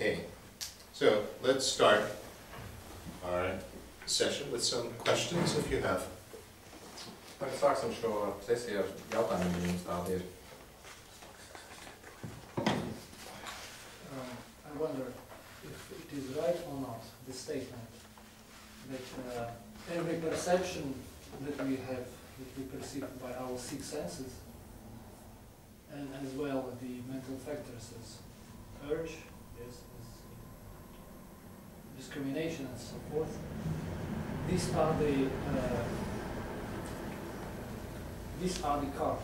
Okay, so let's start our session with some questions if you have. Tagad sāksim šo sesiju ar jautājumiem, ja jums tādi ir. I wonder if it is right or not, the statement that every perception that we have, that we perceive by our six senses, and as well the mental factors as urge, as discrimination and so forth, these are the karma.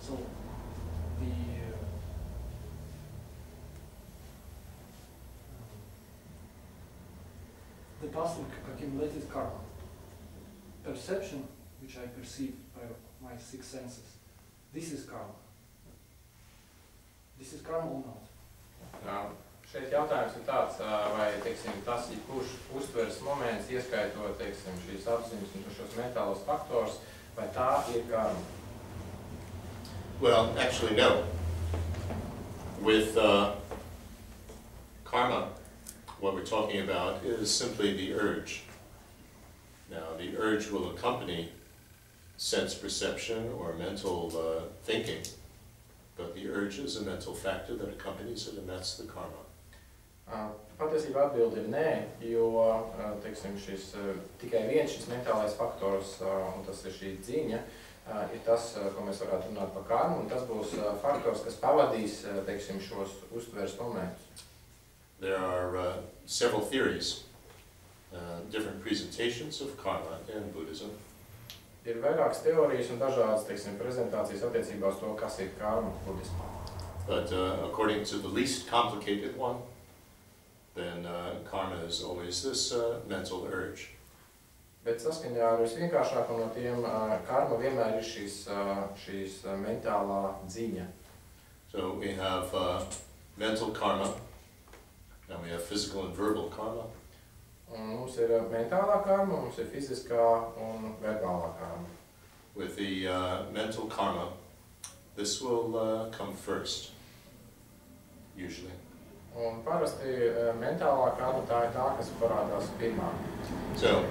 So the past accumulated karma, perception which I perceive by my six senses, this is karma. This is karma or not? Šeit jautājums ir tāds, vai, teiksim, tas ir kurš uztveres moments, ieskaitot, teiksim, šīs apziņas un šos mentālos faktors, vai tā ir karma? Well, actually, no. With karma, what we're talking about is simply the urge. Now, the urge will accompany sense perception or mental thinking, but the urge is a mental factor that accompanies it, and that's the karma. Patiesībā atbilde ir nē, jo, teiksim, šis tikai viens šis mentālais faktors, un tas ir šī dziņa, ir tas, ko mēs varētu runāt par karmu, un tas būs faktors, kas pavadīs, teiksim, šos uztveres momentus. There are several theories, different presentations of karma in Buddhism. Ir vairākas teorijas un dažādas, teiksim, prezentācijas attiecībā uz to, kas ir karma budismā. But according to the least complicated one, then karma is always this mental urge. Bet saskaņā ar visvienkāršāko no tiem, karma vienmēr ir šīs mentālā dziņa. So we have mental karma, and we have physical and verbal karma. Un mums ir mentālā karma, mums ir fiziskā un verbālā karma. With the mental karma, this will come first, usually. Un parasti mentālā karma tā ir tā, kas parādās pirmā. So,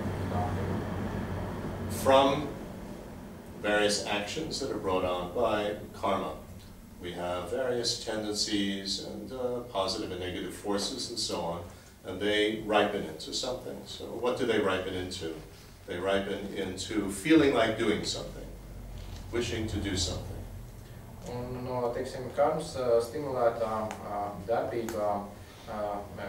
from various actions that are brought on by karma, we have various tendencies and positive and negative forces and so on, and they ripen into something. So what do they ripen into? They ripen into feeling like doing something, wishing to do something. Un no, teiksim, karmas stimulētām darbībām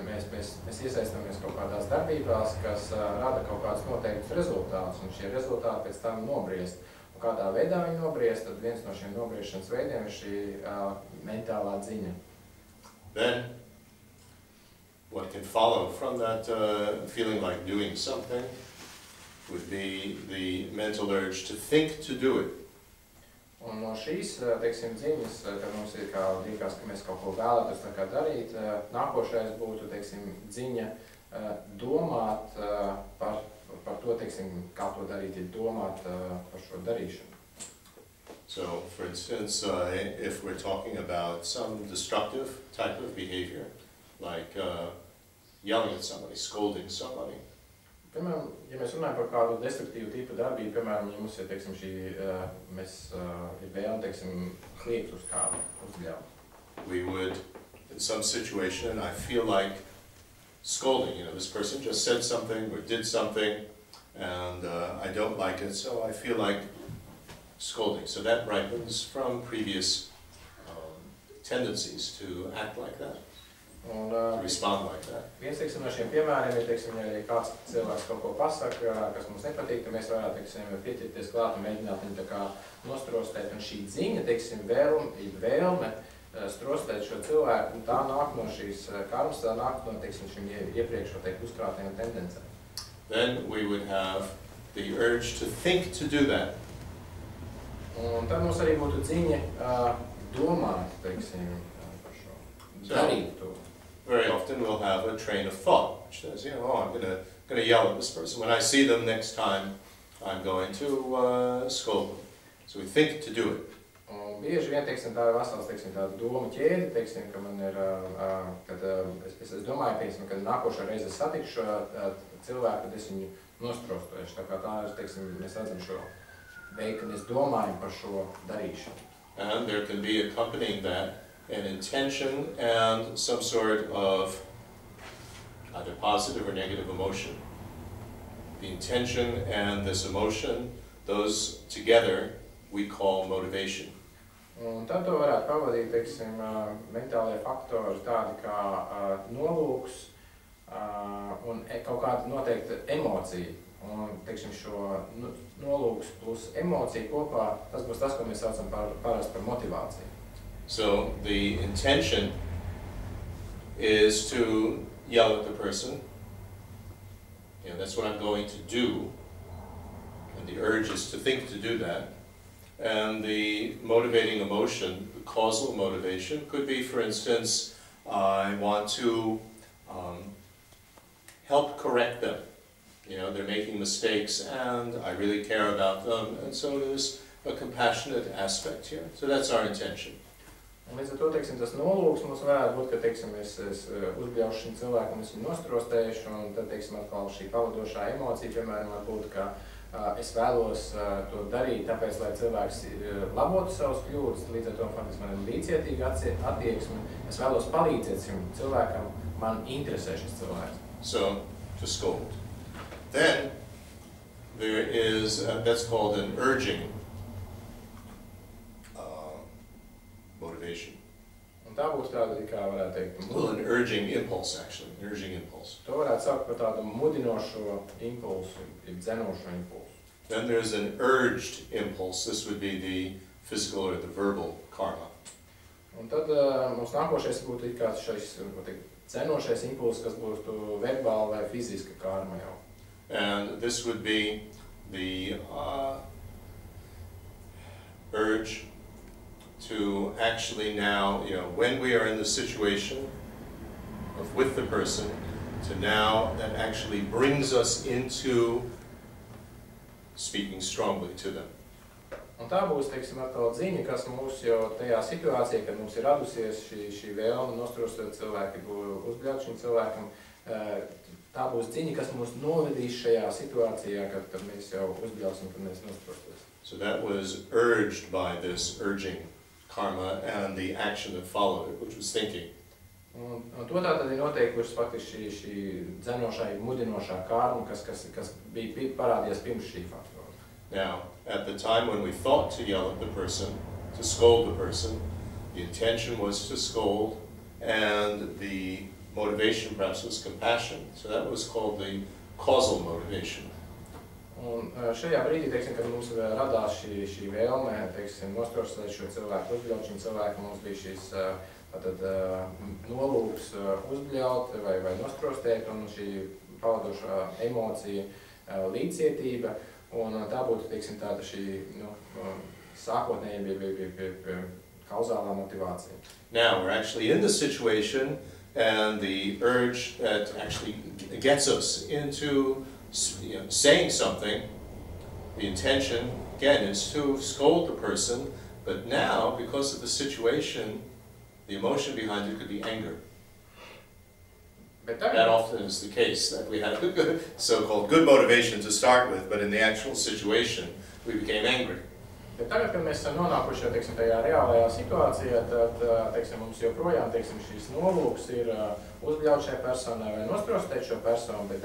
mēs iesaistamies kaut kādās darbībās, kas rada kaut kādus noteiktus rezultātus, un šie rezultāti pēc tam nobriest. Un kādā veidā viņi nobriest, tad viens no šiem nobriešanas veidiem ir šī mentālā dziņa. Then, what can follow from that feeling like doing something would be the mental urge to think to do it. Un no šīs, teiksim, dziņas, kad mums ir kā liekas, ka mēs kaut ko vēlētos tā kā darīt, nākošais būtu, teiksim, dziņa domāt par to, teiksim, kā to darīt, ir domāt par šo darīšanu. So, for instance, if we're talking about some destructive type of behavior, like yelling at somebody, scolding somebody. Piemēram, ja mēs runājam par kādu destruktīvu tipu darbību, piemēram, ja mums ir, teiksim, ir vēlme, teiksim, kliegt uz kādu, uzbļaut. We would, in some situation, I feel like scolding. You know, this person just said something or did something, and I don't like it, so I feel like scolding. So that ripens from previous tendencies to act like that. Un, to respond like that. Viens, teiksim, no šiem piemēriem ir, teiksim, ja kāds cilvēks kaut ko pasaka, kas mums nepatīk, tad mēs varētu, teiksim, pieķerties klāt un mēģināt viņu tā kā nostrostēt. Un šī dziņa, teiksim, vēlme strostēt šo cilvēku, un tā nāk no šīs karmas, tā nāk no, teiksim, šim iepriekš, teikt, uzkrātajām tendencēm. Then we would have the urge to think to do that. Un tad mums arī būtu dziņa domāt, teiksim, par šo, darīt to. Very often we'll have a train of thought, which says, you know, oh, I'm gonna yell at this person. When I see them next time, I'm going to scold them. So we think to do it. Un Un bieži vien, teiksim, tā ir vesels, teiksim, tāda doma ķēde, teiksim, ka man ir, kad es domāju, teiksim, kad nākošā reize satikšu cilvēku, tad es viņu nosprostojuši. Tā kā tā ir, teiksim, mēs redzam šo veidu, kad mēs domājam par šo darīšanu. And there can be accompanying that an intention and some sort of either positive or negative emotion. The intention and this emotion, those together we call motivation. Un tad to varētu pavadīt, teiksim, mentālie faktori tādi kā nolūks un kaut kāda noteikta emocija. Un, teiksim, šo nolūks plus emocija kopā, tas būs tas, ko mēs saucam parasti par motivāciju. So the intention is to yell at the person. You know, that's what I'm going to do. And the urge is to think to do that. And the motivating emotion, the causal motivation, could be, for instance, I want to help correct them. You know, they're making mistakes and I really care about them. And so there's a compassionate aspect here. So that's our intention. Un līdz ar to, teiksim, tas nolūks mums varētu būt, ka, teiksim, es uzbļaušu šim cilvēkam, es viņu nostrostējušu, un tad, teiksim, atkal šī pavadošā emocija, piemēram, var būt, ka es vēlos to darīt, tāpēc, lai cilvēks labotu savus kļūdas, līdz ar to, faktiski, man ir līdzcietīga attieksme, es vēlos palīdzēt šim cilvēkam, man interesē šis cilvēks. So, to scold. Then, there is, that's called an urging motivation. Un tā būtu tāda, kā varētu teikt, well, an urging impulse, actually, an urging impulse. To varētu saukt par tādu mudinošo impulsu, dzenošo impulsu. Then there's an urged impulse. This would be the physical or the verbal karma. Un tad mums nākošais būtu kā šis dzenošais impulss, kas būtu verbāla vai fiziska karma jau. And this would be the urge to actually now, you know, when we are in the situation of with the person, to now that actually brings us into speaking strongly to them. Un tā būs, teiksim, atkal ziņa, kas mūs jau tajā situācijā, kad mums ir radusies šī vēlme nostrostēt cilvēku, uzbļaut šim cilvēkam, tā būs ziņa, kas mūs novedīs šajā situācijā, kad mēs jau uzbļausim, kad mēs nostrostēsim. So that was urged by this urging karma and the action that followed it, which was thinking. Un to tā tad ir noteikusi faktiski šī dzenošā, mudinošā karma, kas bija parādījies pirms šī faktora. Now, at the time when we thought to yell at the person, to scold the person, the intention was to scold, and the motivation perhaps was compassion. So that was called the causal motivation. Un šajā brīdī, teiksim, kad mums radās šī vēlme, teiksim, nostrostēt šo cilvēku, uzbļaut šim cilvēkam, mums bija šīs nolūks uzbļaut vai nostrostēt, un šī pavadošā emocija līdzcietība, un tā būtu, teiksim, tāda šī, sākotnēji bija kauzālā motivācija. Now, we're actually in the situation, and the urge that actually gets us into saying something, the intention, again, is to scold the person, but now, because of the situation, the emotion behind it could be anger. That often is the case, that we had a so-called good motivation to start with, but in the actual situation, we became angry. Bet tagad, kad mēs esam nonākuši teiksim, tajā reālajā situācijā, tad teiksim, mums joprojām teiksim, šīs nolūks ir uzbļaut šai personai vai nostrostēt šo personu, bet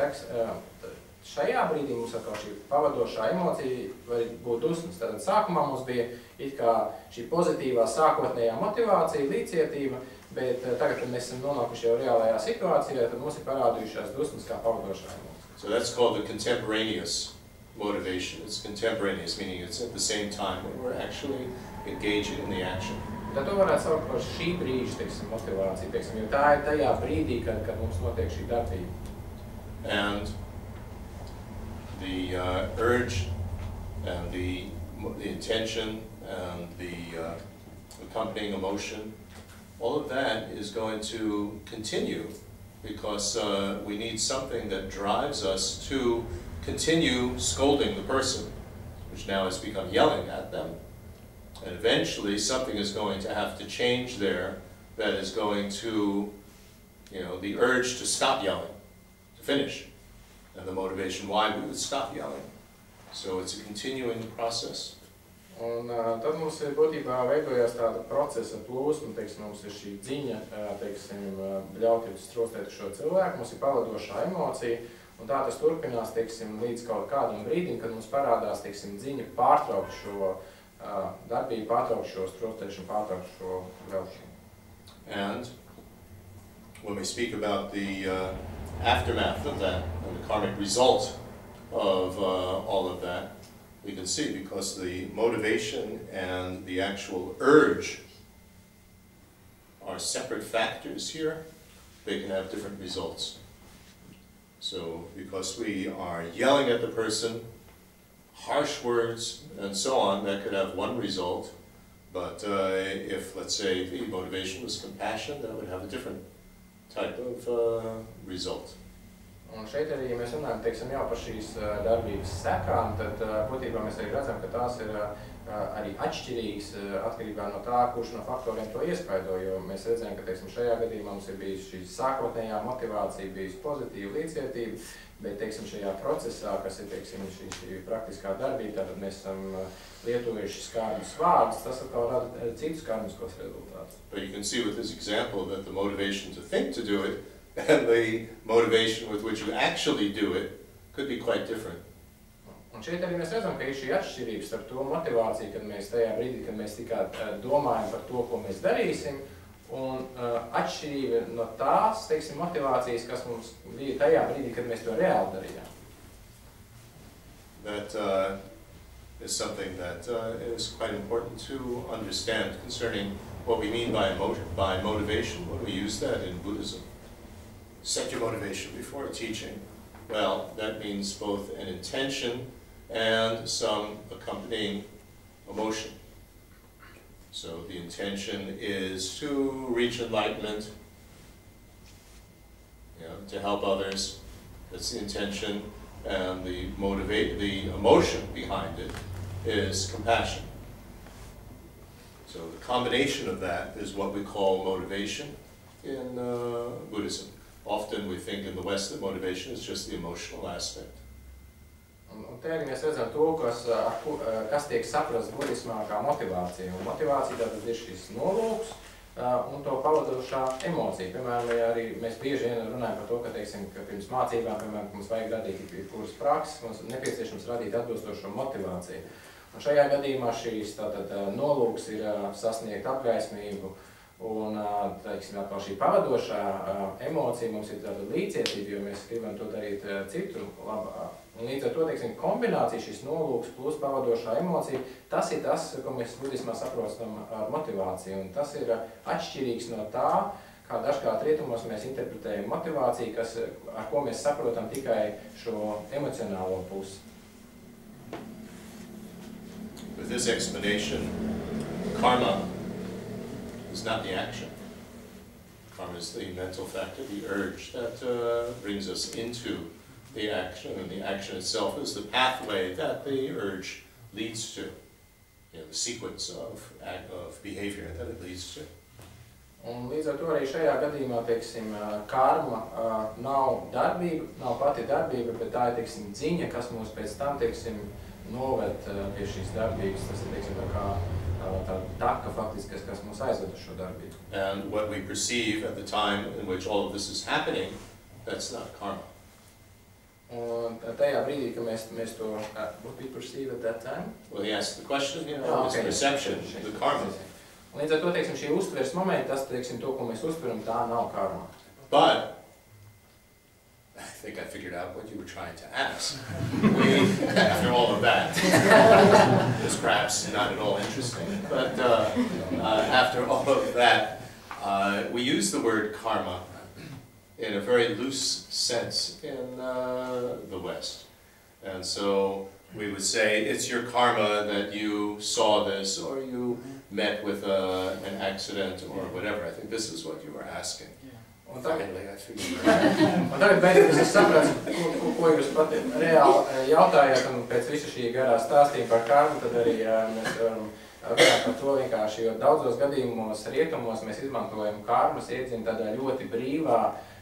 šajā brīdī mums atkal šī pavadošā emocija var būt dusmas. Tātad sākumā mums bija it kā šī pozitīvā sākotnējā motivācija, līdzcietība, bet tagad, kad mēs esam nonākuši jau reālajā situācijā, tad mums ir parādījušās dusmas kā pavadošā emocija. So that's called the contemporaneous motivation. It's contemporaneous, meaning it's at the same time when we're actually engaging in the action. Tad to varētu saukt par šī brīža, teiksim, motivāciju, teiksim, jo tā ir tajā brīdī, kad mums notiek šī darbība. And the urge and the intention and the accompanying emotion, all of that is going to continue because we need something that drives us to continue scolding the person, which now has become yelling at them. And eventually something is going to have to change there that is going to, the urge to stop yelling, to finish, and the motivation why we would stop yelling. So it's a continuing process. Un tad mums ir būtībā veidojās tāda procesa plūsma, teiksim, mums ir šī dziņa, teiksim, ļautības trostēt šo cilvēku, mums ir pavadošā emocija, un tā tas turpinās, teiksim, līdz kaut kādam brīdim, kad mums parādās, teiksim, dziņa pārtraukt šo darbību, pārtraukt šo trostēšanu, pārtraukt šo ļaušanu. And when we speak about the aftermath of that, and the karmic result of all of that, we can see because the motivation and the actual urge are separate factors here, they can have different results. So because we are yelling at the person, harsh words and so on, that could have one result, but if, let's say, the motivation was compassion, that would have a different type of result. Un šeit arī, ja mēs runājam, teiksim, jau par šīs darbības sekām, tad būtībā mēs arī redzam, ka tās ir arī atšķirīgas atkarībā no tā, kurš no faktoriem to iespaido, jo mēs redzam, ka, teiksim, šajā gadījumā mums ir bijusi šī sākotnējā motivācija, bijusi pozitīva līdzjūtība, bet, teiksim, šajā procesā, kas ir, teiksim, šī praktiskā darbība, tad mēs esam lietojuši skarbus vārdus, tas atkal rada citus karmiskos rezultātus. But you can see with this example that the motivation to think to do it and the motivation with which you actually do it could be quite different. Un šeit arī mēs redzam, ka ir šī atšķirība starp to motivāciju, kad mēs tajā brīdī, kad mēs tikai domājam par to, ko mēs darīsim, un atšķirība no tās, teiksim, motivācijas, kas mums bija tajā brīdī, kad mēs to reāli darījām. That is something that is quite important to understand concerning what we mean by motivation, when we use that in Buddhism. Set your motivation before a teaching. Well, that means both an intention and some accompanying emotion. So the intention is to reach enlightenment, to help others. That's the intention, and the emotion behind it is compassion. So the combination of that is what we call motivation in Buddhism. Often we think in the West that motivation is just the emotional aspect. Un te arī mēs redzam to, kas tiek saprasts budismā kā motivācija. Un motivācija tātad ir šis nolūks un to pavadošā emocija. Piemēram, arī mēs bieži vien runājam par to, ka, teiksim, ka pirms mācībām, piemēram, mums vajag radīt kuras prakses, mums nepieciešams radīt atbilstošo motivāciju. Un šajā gadījumā šīs tātad nolūks ir sasniegt apgaismību. Un, teiksim, atkal šī pavadošā emocija mums ir tāda līdzcietība, jo mēs gribam to darīt citu labā. Un līdz ar to, teiksim, kombinācija šis nolūks plus pavadošā emocija, tas ir tas, ko mēs budismā saprotam ar motivāciju. Un tas ir atšķirīgs no tā, kā dažkārt rietumos mēs interpretējam motivāciju, ar ko mēs saprotam tikai šo emocionālo pusi. With this explanation, karma is not the action. Karma is the mental factor, the urge that brings us into the action, and the action itself is the pathway that the urge leads to, the sequence of behavior that it leads to. Un līdz ar to arī šajā gadījumā, teiksim, karma nav darbība, nav pati darbība, bet tā ir, teiksim, dziņa, kas mūs pēc tam, teiksim, noved pie šīs darbības. Tas ir, teiksim, tā kā tā taka faktiski, kas mūs aizved uz šo darbību. And what we perceive at the time in which all of this is happening, that's not karma. Un tajā brīdī, ka mēs to, what we perceive at that time? Well, he asked the question, this perception, the karma. Un līdz ar to, teiksim, šī uztveres momenti, tas, teiksim, to, ko mēs uztveram, tā nav karma. But I think I figured out what you were trying to ask. After all of that, it's perhaps not at all interesting, but after all of that, we use the word karma in a very loose sense in the West. And so we would say, it's your karma that you saw this, or you met with an accident, or whatever. I think this is what you were asking. Un tagad beidot, es sapratu, ko jūs pat reāli jautājāt, un pēc visu šī garā stāstījuma par karmu, tad arī mēs varam runāt par to vienkārši, jo daudzos gadījumos rietumos mēs izmantojam karmas iedzienu tādā ļoti brīvā,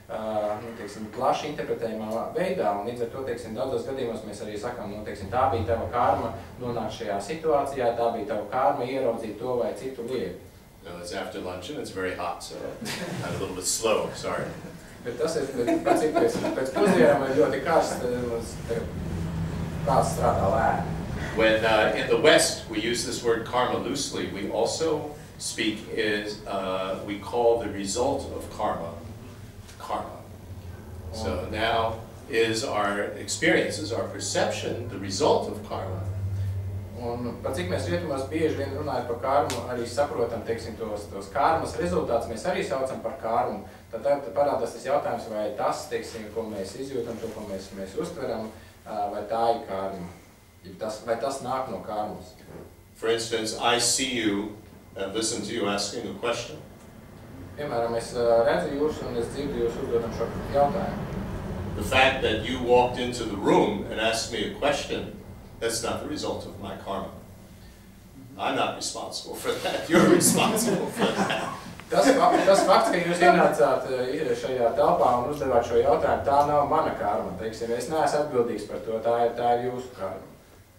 nu, teiksim, plaši interpretējumā veidā, un līdz ar to, teiksim, daudzos gadījumos mēs arī sakām, nu, teiksim, tā bija tava karma nonākt šajā situācijā, tā bija tava karma ieraudzīt to vai citu lietu. No, it's after lunch and it's very hot, so I'm a little bit slow, sorry. Bet tas ir pēc pusdienām ir ļoti karsts, kāds strādā lēni. When in the West we use this word karma loosely, we also speak we call the result of karma. So now is our experiences, our perception, the result of karma. Un par cik mēs rietumos bieži vien runājam par karmu, arī saprotam, teiksim, tos karmas rezultātus, mēs arī saucam par karmu. Tad parādās tas jautājums, vai tas, teiksim, ko mēs izjūtam, to, ko mēs uztveram, vai tā ir karma. Vai tas nāk no karmas. For instance, I see you and listen to you asking a question. Piemēram, es redzu jūs un es dzirdu jūs uzdodam šo jautājumu. The fact that you walked into the room and asked me a question, that's not the result of my karma. I'm not responsible for that. You're responsible for that. Tas fakts, ka jūs ienācāt šajā telpā un uzdevāt šo jautājumu, tā nav mana karma. Teiksim, es neesmu atbildīgs par to, tā ir jūsu karma.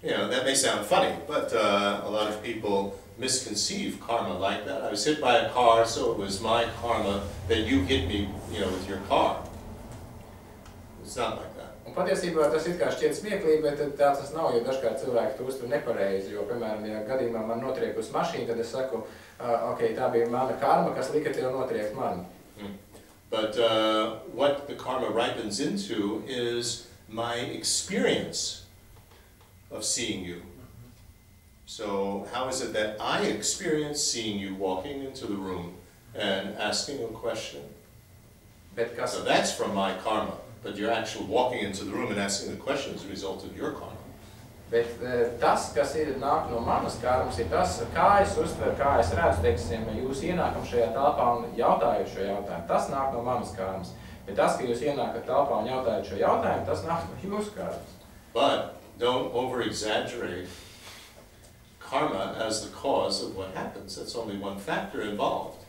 You know, that may sound funny, but a lot of people misconceive karma like that. I was hit by a car, so it was my karma that you hit me, you know, with your car. It's not like that. Un patiesībā tas it kā šķiet smieklīgi, bet tā tas nav, jo dažkārt cilvēki to uztver nepareizi, jo, piemēram, ja gadījumā man notriekusi mašīna, tad es saku, ok, tā bija mana karma, kas lika tev notriekt mani. But what the karma ripens into is my experience of seeing you. So how is it that I experience seeing you walking into the room and asking a question? So that's from my karma, but you're actually walking into the room and asking the question as a result of your karma. Bet tas, kas nāk no manas karmas, ir tas, kā es uztveru, kā es redzu, teiksim, jūs ienākam šajā telpā un jautājat šo jautājumu. Tas nāk no manas karmas. Bet tas, ka jūs ienākat telpā un jautājat šo jautājumu, tas nāk no jūsu karmas. But don't over-exaggerate karma as the cause of what happens. That's only one factor involved.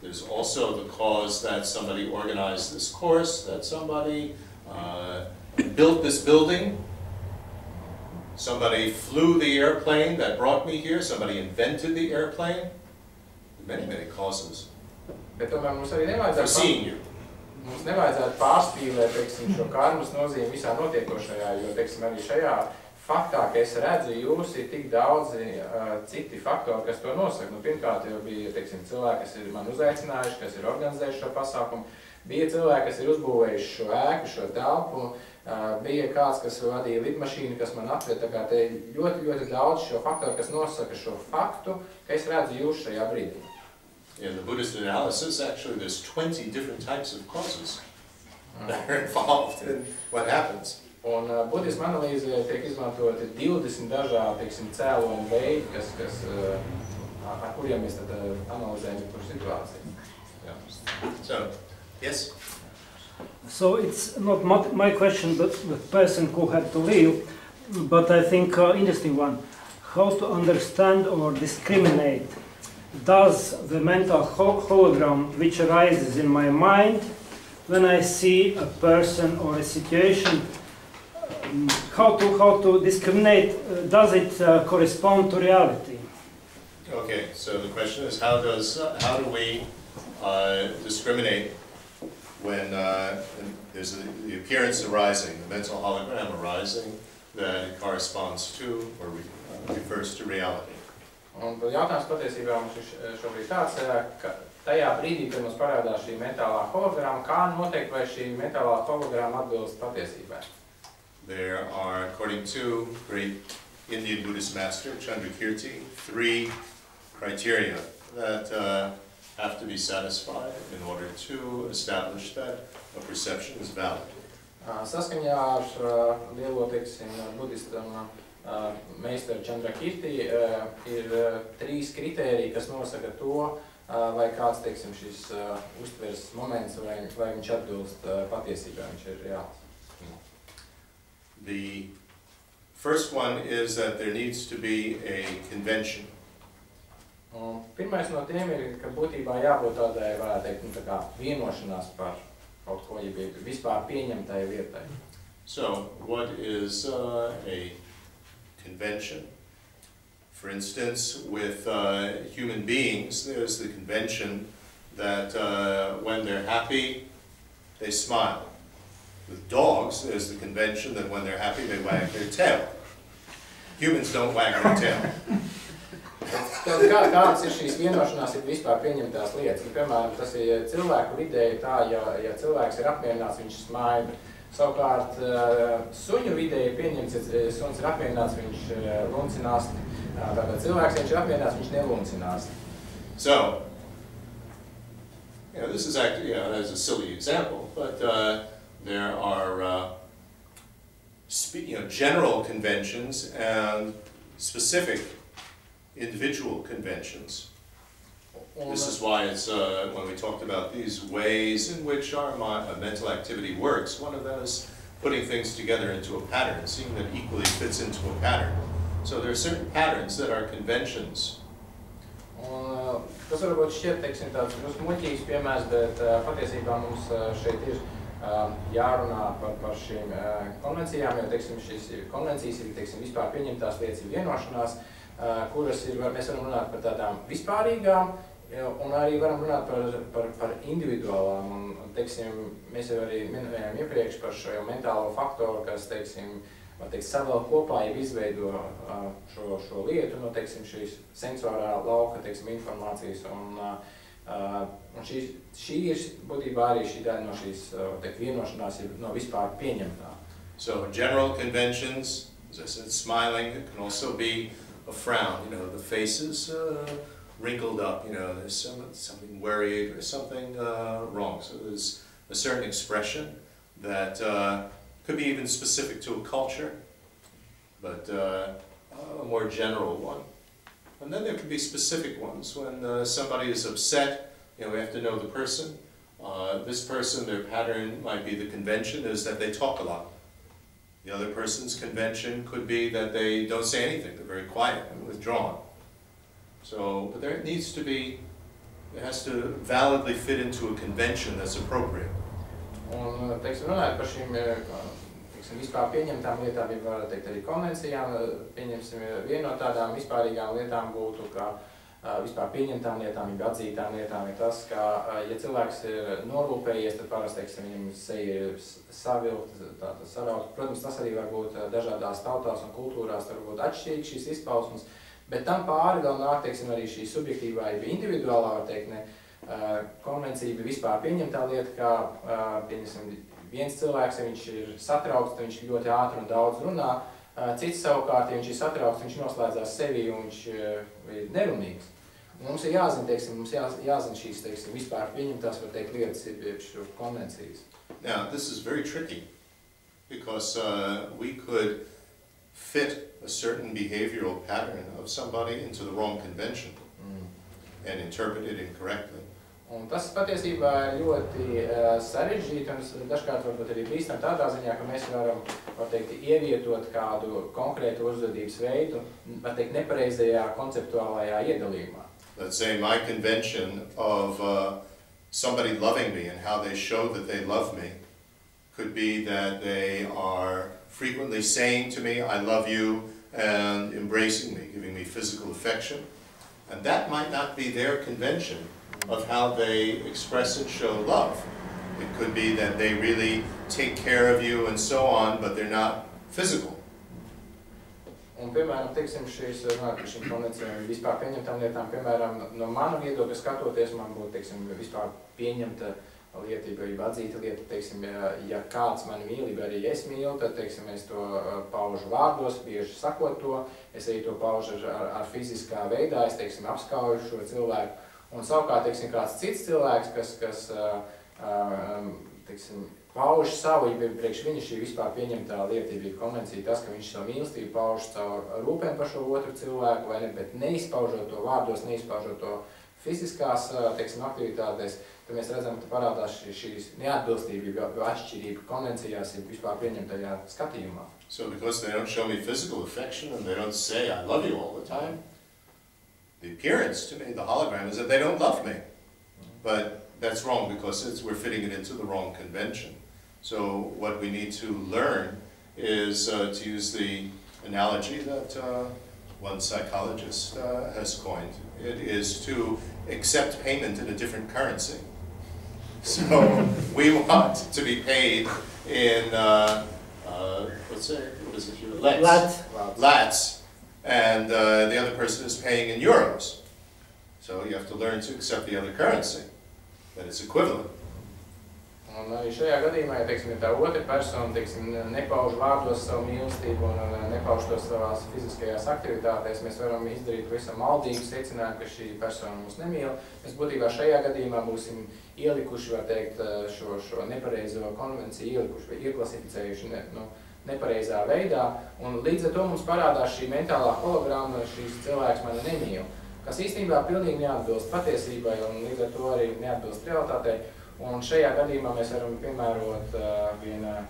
There's also the cause that somebody organized this course, that somebody built this building, somebody flew the airplane that brought me here, somebody invented the airplane. Many, many causes for seeing you. Mums nevajadzētu pārspīlēt, teiksim, šo karmas nozīmi visā notiekošajā, jo, teiksim, arī šajā faktā, ka es redzu jūs, ir tik daudzi citi faktori, kas to nosaka. Nu, pirmkārt, jau bija, teiksim, cilvēki, kas ir man uzaicinājuši, kas ir organizējuši šo pasākumu, bija cilvēki, kas ir uzbūvējuši šo ēku, šo telpu, bija kāds, kas vadīja lidmašīnu, kas man atved, tā kā te ļoti, ļoti daudz šo faktoru, kas nosaka šo faktu, ka es redzu jūs šajā brīdī. In the Buddhist analysis, actually, there's 20 different types of causes that are involved in what happens. Un budisma analīzē tiek izmantoti 20 dažādi, teiksim, cēloņu veidi, ar kuriem mēs tad analizējam par situāciju. Yeah. So, yes? So it's not my question, but the person who had to leave, but I think interesting one. How to understand or discriminate? Does the mental hologram which arises in my mind when I see a person or a situation, how to discriminate? Does it correspond to reality? Okay, so the question is, how do we discriminate when there's the appearance arising, the mental hologram arising that it corresponds to or refers to reality? Un jautājums patiesībā mums šobrīd tāds, ka tajā brīdī, kad mums parādās šī mentālā holograma, kā noteikt, vai šī mentālā holograma atbilst patiesībai? There are, according to great Indian Buddhist master Chandrakirti, 3 criteria that have to be satisfied in order to establish that a perception is valid. Saskaņā ar lielo, teiksim, budistam meistaru Chandrakirti ir 3 kritēriji, kas nosaka to, vai kāds, teiksim, šis uztveres moments, vai viņš atbilst patiesībā, viņš ir reāls. The first one is that there needs to be a convention Pirmais no tiem ir, ka būtībā jābūt tādai, varētu teikt, tā kā vienošanās par kaut ko, ja vispār pieņemtai lietai. So, what is a convention? For instance, with human beings, there's the convention that when they're happy, they smile. With dogs, there's the convention that when they're happy, they wag their tail. Humans don't wag their tail. Kādas ir šīs vienošanās, ir vispār pieņemtās lietas? Piemēram, tas ir cilvēku vidēji tā, ja cilvēks ir apmierināts, viņš smaida. Savukārt, suņu vidēji pieņemts, ja suns ir apmierināts, viņš luncinās. Tātad cilvēks, ja viņš ir apmierināts, viņš neluncinās. So, this is actually, that's a silly example, but there are general conventions and specific individual conventions. This is why it's, when we talked about these ways in which our mental activity works, one of them is putting things together into a pattern, seeing that equally fits into a pattern. So there are certain patterns that are conventions. Tas varbūt šķiet, teiksim, tāds muļķīgs piemērs, bet patiesībā mums šeit ir jārunā par šīm konvencijām, jo, teiksim, šīs konvencijas ir, teiksim, vispār pieņemtās lietas ir vienošanās, kuras ir, mēs varam runāt par tādām vispārīgām, un arī varam runāt par individuālām, un, teiksim, mēs jau arī minējām iepriekš par šo mentālo faktoru, kas, teiksim, savēl kopā jau izveido šo lietu, no, teiksim, šīs sensorā lauka, teiksim, informācijas, un šī ir būtībā arī šī daļa no šīs, vienošanās ir no vispār pieņemtā. So, general conventions, as I said, smiling, it can also be a frown, the face is wrinkled up, there's something worried or something wrong. So there's a certain expression that could be even specific to a culture, but a more general one. And then there could be specific ones when somebody is upset, we have to know the person. This person, their pattern might be the convention is that they talk a lot. The other person's convention could be that they don't say anything, they're very quiet and withdrawn. So, but there needs to be, it has to validly fit into a convention that's appropriate. Un, teiksim, runājot par šīm, vispār pieņemtām lietām, ja var teikt arī konvencijām, pieņemsim, viena no tādām vispārīgām lietām būtu, ka vispār pieņemtām lietām, ja atzītām lietām ir tas, ka, ja cilvēks ir norūpējies, tad parasti, teiksim, viņam seja ir savilkta, sarauta. Protams, tas arī var būt dažādās tautās un kultūrās, var būt atšķirīgi šīs izpausmes, bet tam pāri vēl nāk, teiksim, arī šī subjektīvā, ja individuālā, var teikt, ne, konvencija bija vispār pieņemtā lieta, kā, pieņemsim, viens cilvēks, ja viņš ir satraukts, tad viņš ļoti ātri un daudz runā, cits savukārt, ja viņš ir satraukts, viņš noslēdzās sevī un viņš ir nerunīgs. Mums ir jāzina, teiksim, mums jāzina šīs, teiksim, vispār pieņemtās, var teikt, lietas ir šo konvencijas. Now, this is very tricky, because we could fit a certain behavioral pattern of somebody into the wrong convention and interpret it incorrectly. Un tas patiesībā ir ļoti sarežģīti un dažkārt varbūt arī bīstam tādā ziņā, ka mēs varam, var teikt, ievietot kādu konkrētu uzvedības veidu, var teikt, nepareizajā konceptuālajā iedalījumā. Let's say my convention of somebody loving me and how they show that they love me could be that they are frequently saying to me, I love you, and embracing me, giving me physical affection. And that might not be their convention of how they express and show love. It could be that they really take care of you and so on, but they're not physical. Un, piemēram, teiksim, šīm konvencijām vispār pieņemtām lietām, piemēram, no mana viedokļa skatoties, man būtu, teiksim, vispār pieņemta lietība, ja atzīta lieta, teiksim, ja kāds mani mīl, arī es mīlu, tad, teiksim, es to paužu vārdos, bieži sakot to, es arī to paužu ar fiziskā veidā, es, teiksim, apskauju šo cilvēku. Un savukārt, teiksim, kāds cits cilvēks, kas teiksim, pauž savu, ja priekš viņa šī vispār pieņemtā lietība konvencija, tas, ka viņš savu mīlestību pauž caur rūpēm par šo otru cilvēku, vai ne, bet neizpaužot to vārdos, neizpaužot to fiziskās, teiksim, aktivitātēs, tad mēs redzam, ka parādās šīs neatbilstība, jo atšķirība konvencijās ir vispār pieņemtajā skatījumā. So because they don't show me physical affection and they don't say I love you all the time, the appearance to me, the hologram, is that they don't love me. But that's wrong because we're fitting it into the wrong convention. So what we need to learn is to use the analogy that one psychologist has coined. It is to accept payment in a different currency. So we want to be paid in, let's say, what is it here? Lats. And the other person is paying in euros. So you have to learn to accept the other currency that is equivalent. Un arī šajā gadījumā, ja teiksim, tā otra persona, teiksim, nepauž vārdos savu mīlestību un nepauž to savās fiziskajās aktivitātēs, mēs varam izdarīt visam maldīgu secinājumu, ka šī persona mūs nemīl. Mēs būtībā šajā gadījumā būsim ielikuši, var teikt, šo nepareizo konvenciju, ielikuši vai ieklasificējuši nepareizā veidā, un līdz ar to mums parādās šī mentālā hologramma, šīs cilvēks mani nemīl, kas īstenībā pilnīgi neatbilst patiesībai un līdz ar to arī neatbilst realitātei. Un šajā gadījumā mēs varam piemērot viena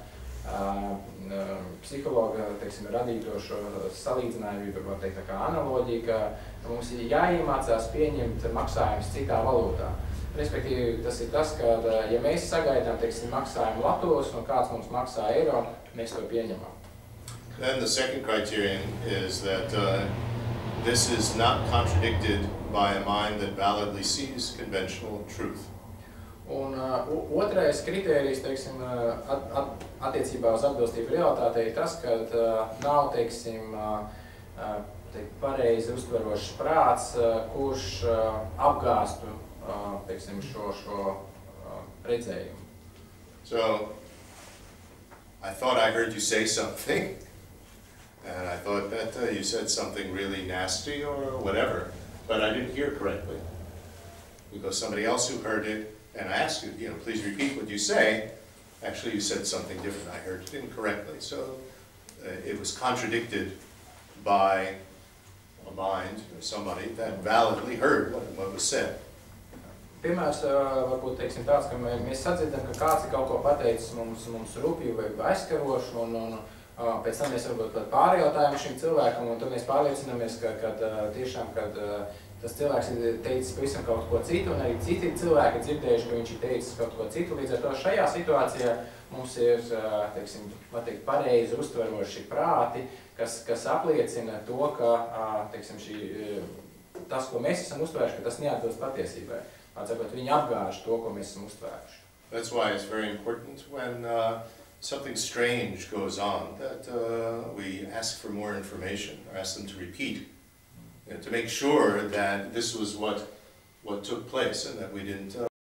psihologa, teiksim, radīto šo salīdzinājumu, var teikt tā kā analoģija, ka mums ir jāiemācās pieņemt maksājumus citā valūtā. Respektīvi, tas ir tas, ka, ja mēs sagaidām, teiksim, maksājumu latos un kāds mums maksā eiro, mēs to pieņemam. Then the second criterion is that this is not contradicted by a mind that validly sees conventional truth. Un otrais kritērijs, teiksim, attiecībā uz atbilstību realitātei ir tas, ka nav, teiksim, pareizi uztverošs prāts, kurš apgāstu, teiksim, šo redzējumu. So, I thought I heard you say something, and I thought that you said something really nasty or whatever, but I didn't hear correctly. Because somebody else who heard it, and I asked you, please repeat what you say. Actually, you said something different. I heard it incorrectly. So it was contradicted by a mind or somebody that validly heard what was said. Piemērs varbūt, teiksim, tāds, ka mēs sadzirdam, ka kāds ir kaut ko pateicis mums rupju vai aizskarošu, un pēc tam mēs varbūt pat pārjautājam šim cilvēkam, un tad mēs pārliecinamies, ka tiešām, kad tas cilvēks ir teicis pavisam kaut ko citu, un arī citi cilvēki ir dzirdējuši, ka viņš ir teicis kaut ko citu. Līdz ar to šajā situācijā mums ir, teiksim, pareizi uztveroši prāti, kas apliecina to, ka, teiksim, tas, ko mēs esam uztvēruši, ka tas neatbilst patiesībai. Atsakot, viņi apgāž to, ko mēs esam uztvēruši. That's why it's very important when something strange goes on that we ask for more information or ask them to repeat. To make sure that this was what took place and that we didn't